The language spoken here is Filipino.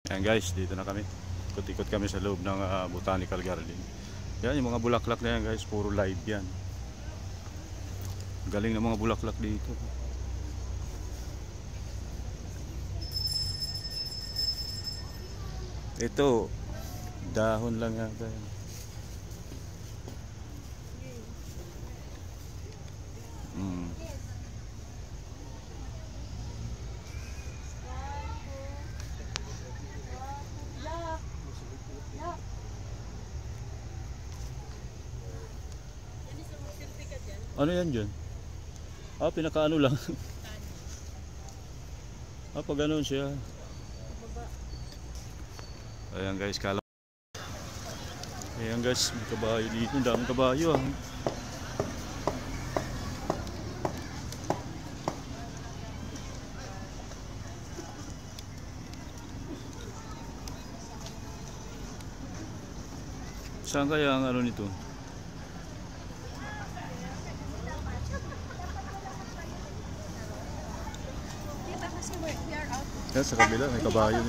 Ayan guys, dito na kami. Ikot-ikot kami sa loob ng botanical garden. Yan, yung mga bulaklak na yan guys, puro live yan. Galing ng mga bulaklak dito. Ito, dahon lang yata yan. Ano yan dyan? Pinakaano lang. Pag ganun siya. Ayan guys, ayan guys, may kabayo dito. Ang daming kabayo . Saan kaya ang ano nito? Yan, sa kabila may kabayo.